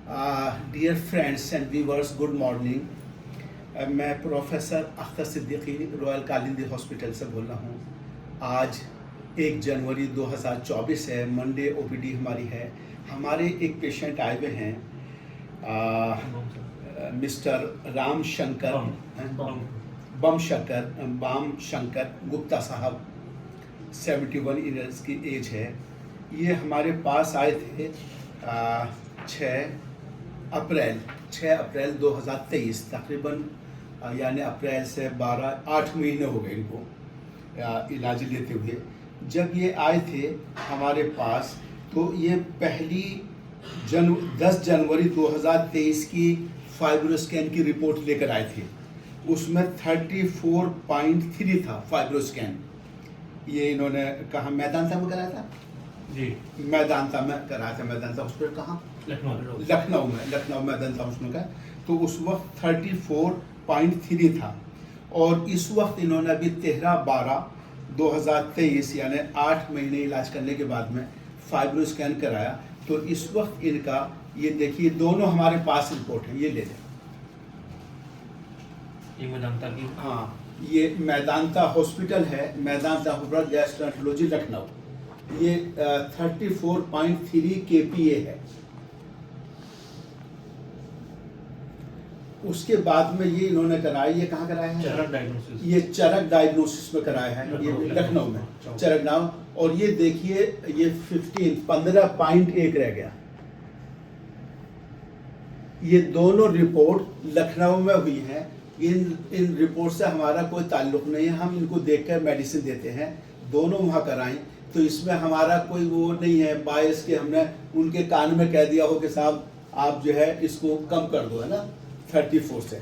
Dear friends and viewers, good morning. मैं professor Akhtar Siddiqui royal Kalindi hospital से बोल रहा हूँ। आज 1 जनवरी 2024 है, मंडे ओपीडी हमारी है। हमारे एक पेशेंट आए हुए हैं, मिस्टर राम शंकर बाम शंकर गुप्ता साहब, 71 ईयर्स की एज है। ये हमारे पास आए थे 6 अप्रैल 2023, तकरीबन यानी अप्रैल से 8 महीने हो गए इनको इलाज लेते हुए। जब ये आए थे हमारे पास तो ये 10 जनवरी 2023 की फाइब्रोस्कैन की रिपोर्ट लेकर आए थे। उसमें 34.3 था फाइब्रोस्कैन। ये इन्होंने कहा मैदानता में कराया था जी, मैदानता में कराया था। मैदानता हॉस्पिटल कहाँ? लखनऊ मैदानता हॉस्पिटल का। तो उस वक्त 34.3 था और इस वक्त इन्होंने अभी 13/12/2023 यानी 8 महीने इलाज करने के बाद में फाइब्रोस्कैन कराया। तो इस वक्त इनका ये देखिए, दोनों हमारे पास रिपोर्ट है, ये ले लें। ये मैदानता की, हाँ, ये मैदानता हॉस्पिटल है, मैदानता हॉस्पिटल गैस्ट्रोएंटरोलॉजी लखनऊ। ये 34.3 kPa है। उसके बाद में ये इन्होंने कराया, ये कहाँ कराया है? चरक डायग्नोसिस। ये चरक डायग्नोसिस में कराया है, ये लखनऊ में, चरक नाव। और ये देखिए, ये 15.1 रह गया। ये दोनों रिपोर्ट लखनऊ में हुई हैं। इन रिपोर्ट से हमारा कोई ताल्लुक नहीं है, हम इनको देखकर मेडिसिन देते हैं। दोनों वहाँ कराएं, तो इसमें हमारा कोई वो नहीं है बायस के हमने उनके कान में कह दिया हो कि साहब आप जो है इसको कम कर दो, है ना, 34 से।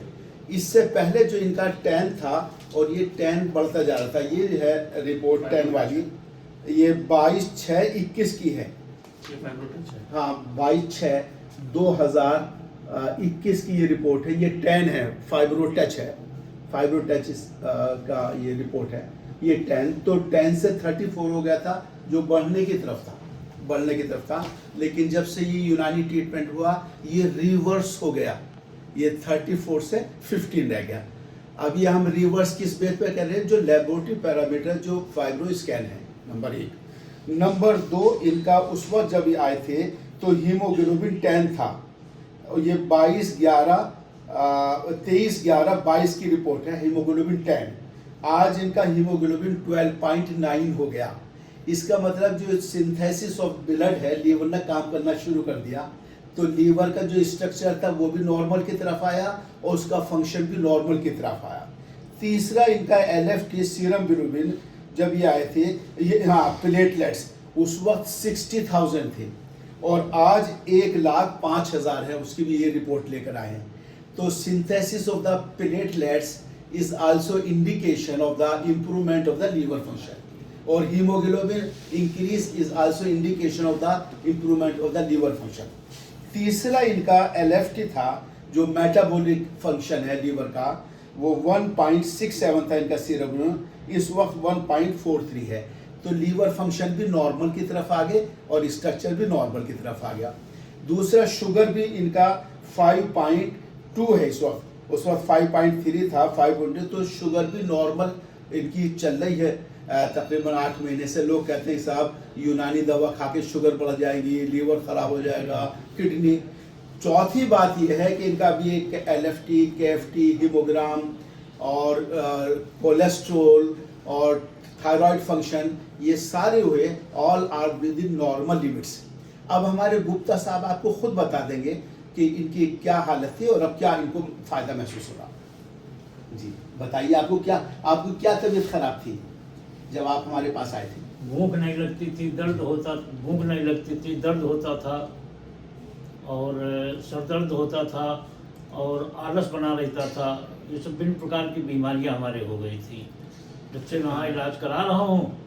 इससे पहले जो इनका 10 था और ये 10 बढ़ता जा रहा था। ये है रिपोर्ट 10 वाली, ये 22/6/21 की है। हाँ, 22/6/2021 की ये रिपोर्ट है। ये 10 है, फाइब्रोटच है, फाइब्रोटच का ये रिपोर्ट है। ये 10 तो 10 से 34 हो गया था, जो बढ़ने की तरफ था। लेकिन जब से ये यूनानी ट्रीटमेंट हुआ ये रिवर्स हो गया, ये 34 से 15 रह गया। अब ये हम रिवर्स किस बेस पे कर रहे हैं? जो लेबोरेटरी पैरामीटर जो फाइब्रोस्कैन है, नंबर 1। नंबर 2, इनका उस वक्त जब ये आए थे तो हीमोग्लोबिन 10 था और ये 23/11/22 की रिपोर्ट है, हीमोग्लोबिन 10। आज इनका हीमोग्लोबिन 12.9 हो गया। इसका मतलब जो सिंथेसिस ऑफ ब्लड है, लीवर ने काम करना शुरू कर दिया। तो लीवर का जो स्ट्रक्चर था वो भी नॉर्मल की तरफ आया और उसका फंक्शन भी नॉर्मल की तरफ आया। तीसरा इनका LFT सीरम बिलिरुबिन, जब ये आए थे, ये हाँ प्लेटलेट्स उस वक्त 60,000 थे और आज 1,05,000 है, उसकी भी ये रिपोर्ट लेकर आए हैं। तो synthesis of the platelets is also indication of the improvement of the liver function, or hemoglobin increase is also indication of the improvement of the liver function. तीसरा इनका LFT था, जो मेटाबॉलिक फंक्शन है liver का, वो 1.67 था इनका serum, इस वक्त 1.43 है। तो लीवर फंक्शन भी नॉर्मल की तरफ आ गए और स्ट्रक्चर भी नॉर्मल की तरफ आ गया। दूसरा शुगर भी इनका 5.2 है इस वक्त, उस वक्त 5.3 था, 5.2। तो शुगर भी नॉर्मल इनकी चल रही है तकरीबन 8 महीने से। लोग कहते हैं साहब यूनानी दवा खा के शुगर बढ़ जाएगी, लीवर खराब हो जाएगा, किडनी। चौथी बात यह है कि इनका भी एक LFT, KFT, हीमोग्राम और कोलेस्ट्रोल और थायराइड फंक्शन, ये सारे हुए, all are within normal limits. अब हमारे गुप्ता साहब आपको खुद बता देंगे कि इनकी क्या हालत थी और अब क्या इनको फायदा महसूस हो रहा। जी बताइए, आपको क्या तबीयत खराब थी जब आप हमारे पास आए थे? भूख नहीं लगती थी, दर्द होता था और सर दर्द होता था और आलस बना रहता था। ये सब विभिन्न प्रकार की बीमारियां हमारे हो गई थी। जब से वहाँ इलाज करा रहा हूँ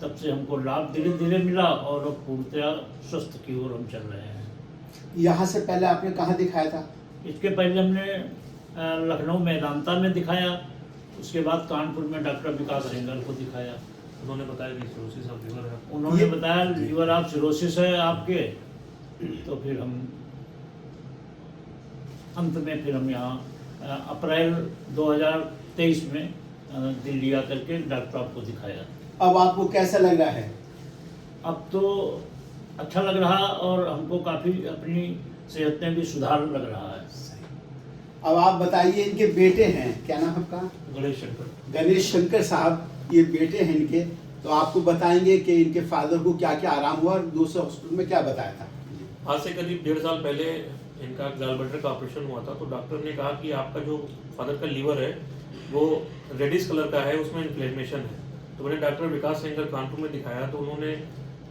तब से हमको लाभ धीरे धीरे मिला और अब पूर्णतया स्वस्थ की ओर हम चल रहे हैं। यहाँ से पहले आपने कहाँ दिखाया था? इसके पहले हमने लखनऊ मैदानता में दिखाया, उसके बाद कानपुर में डॉक्टर विकास रेंगर को दिखाया। उन्होंने बताया कि सिरोसिस ऑफ लीवर है। उन्होंने बताया लीवर आप सिरोसिस है आपके। तो फिर हम अंत में फिर हम यहाँ अप्रैल 2023 में दिल्ली आकर के डॉक्टर साहब को दिखाया। अब आपको कैसा लग रहा है? अब तो अच्छा लग रहा और हमको काफ़ी अपनी सेहत में भी सुधार लग रहा है। अब आप बताइए, इनके बेटे हैं, क्या नाम आपका? गणेश शंकर। गणेश शंकर साहब, ये बेटे हैं इनके, तो आपको बताएंगे कि इनके फादर को क्या क्या आराम हुआ और दूसरे हॉस्पिटल में क्या बताया था। आज से करीब 1.5 साल पहले इनका गॉलब्लैडर का ऑपरेशन हुआ था, तो डॉक्टर ने कहा कि आपका जो फादर का लीवर है वो रेडिश कलर का है, उसमें इन्फ्लेमेशन है। तो मैंने डॉक्टर विकास सेंगर कानपुर में दिखाया, तो उन्होंने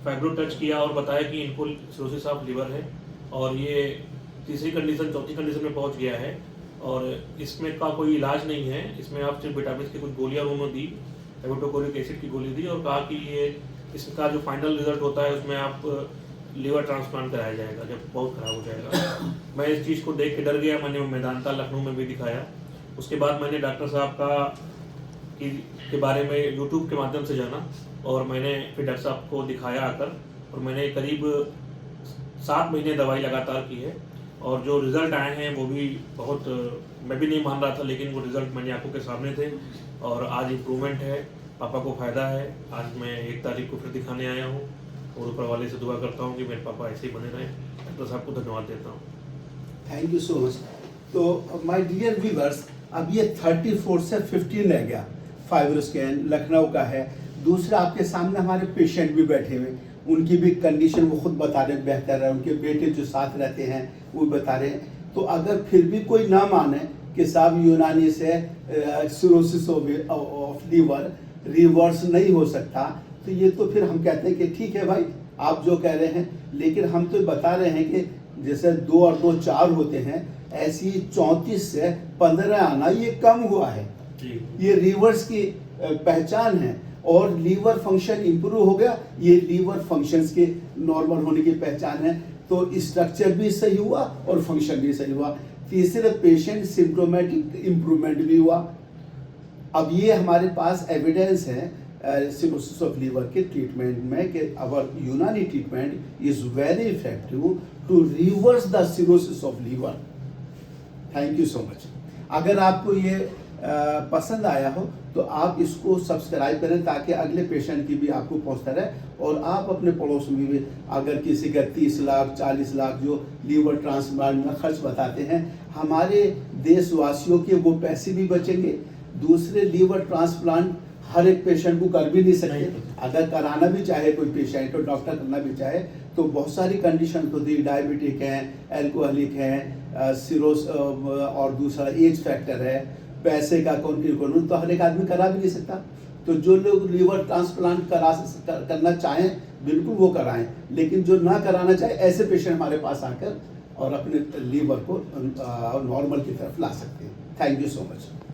फाइब्रो टच किया और बताया कि इनको सिरोसिस ऑफ लीवर है और ये तीसरी कंडीशन चौथी कंडीशन में पहुंच गया है और इसमें का कोई इलाज नहीं है। इसमें आप सिर्फ विटामिन की कुछ गोलियां उन्होंने दी, हेबेटोकोरिक एसिड की गोली दी और कहा कि ये इसका जो फाइनल रिजल्ट होता है उसमें आप लीवर ट्रांसप्लांट कराया जाएगा जब बहुत खराब हो जाएगा। मैं इस चीज़ को देख के डर गया, मैंने मैदानता लखनऊ में भी दिखाया। उसके बाद मैंने डॉक्टर साहब के बारे में यूट्यूब के माध्यम से जाना और मैंने फिर डॉक्टर साहब को दिखाया आकर और मैंने करीब 7 महीने दवाई लगातार की है और जो रिज़ल्ट आए हैं वो भी बहुत, मैं भी नहीं मान रहा था, लेकिन वो रिज़ल्ट मेरी आंखों के सामने थे और आज इम्प्रूवमेंट है, पापा को फ़ायदा है। आज मैं 1 तारीख को फिर दिखाने आया हूँ और ऊपर वाले से दुआ करता हूँ कि मेरे पापा ऐसे ही बने रहें। डॉक्टर साहब को धन्यवाद देता हूँ। Thank you so much. तो माय डियर व्यूअर्स, अब ये 34 से 15 रह गया। फाइब्रो स्कैन लखनऊ का है। दूसरा, आपके सामने हमारे पेशेंट भी बैठे हुए, उनकी भी कंडीशन वो खुद बता रहे हैं बेहतर है, उनके बेटे जो साथ रहते हैं वो बता रहे हैं। तो अगर फिर भी कोई ना माने कि साहब यूनानी से सिरोसिस ऑफ लीवर रिवर्स नहीं हो सकता, तो ये तो फिर हम कहते हैं कि ठीक है भाई, आप जो कह रहे हैं, लेकिन हम तो बता रहे हैं कि जैसे 2 और 2 4 होते हैं, ऐसी 34 से 15 आना ये कम हुआ है। ये रिवर्स की पहचान है और लीवर फंक्शन इंप्रूव हो गया, ये लीवर फंक्शंस के नॉर्मल होने की पहचान है। तो स्ट्रक्चर भी सही हुआ और फंक्शन भी सही हुआ। तीसरे, पेशेंट सिम्प्टोमेटिक इंप्रूवमेंट भी हुआ। अब ये हमारे पास एविडेंस है सिरोसिस ऑफ लीवर के ट्रीटमेंट में कि our Unani treatment is very effective to reverse the cirrhosis of liver. Thank you so much. अगर आपको ये पसंद आया हो तो आप इसको सब्सक्राइब करें ताकि अगले पेशेंट की भी आपको पहुंचता रहे और आप अपने पड़ोस में भी, अगर किसी का 30 लाख 40 लाख जो लीवर ट्रांसप्लांट में खर्च बताते हैं, हमारे देशवासियों के वो पैसे भी बचेंगे। दूसरे, लीवर ट्रांसप्लांट हर एक पेशेंट को कर भी नहीं सकते। अगर कराना भी चाहे कोई पेशेंट और डॉक्टर करना भी चाहे तो बहुत सारी कंडीशन होती है, डायबिटिक है, एल्कोहलिक है, सिरोस और दूसरा एज फैक्टर है, पैसे का कौन तो हर एक आदमी करा भी नहीं सकता। तो जो लोग लीवर ट्रांसप्लांट करना चाहें बिल्कुल वो कराएं, लेकिन जो ना कराना चाहे ऐसे पेशेंट हमारे पास आकर और अपने लीवर को नॉर्मल की तरफ ला सकते हैं। Thank you so much.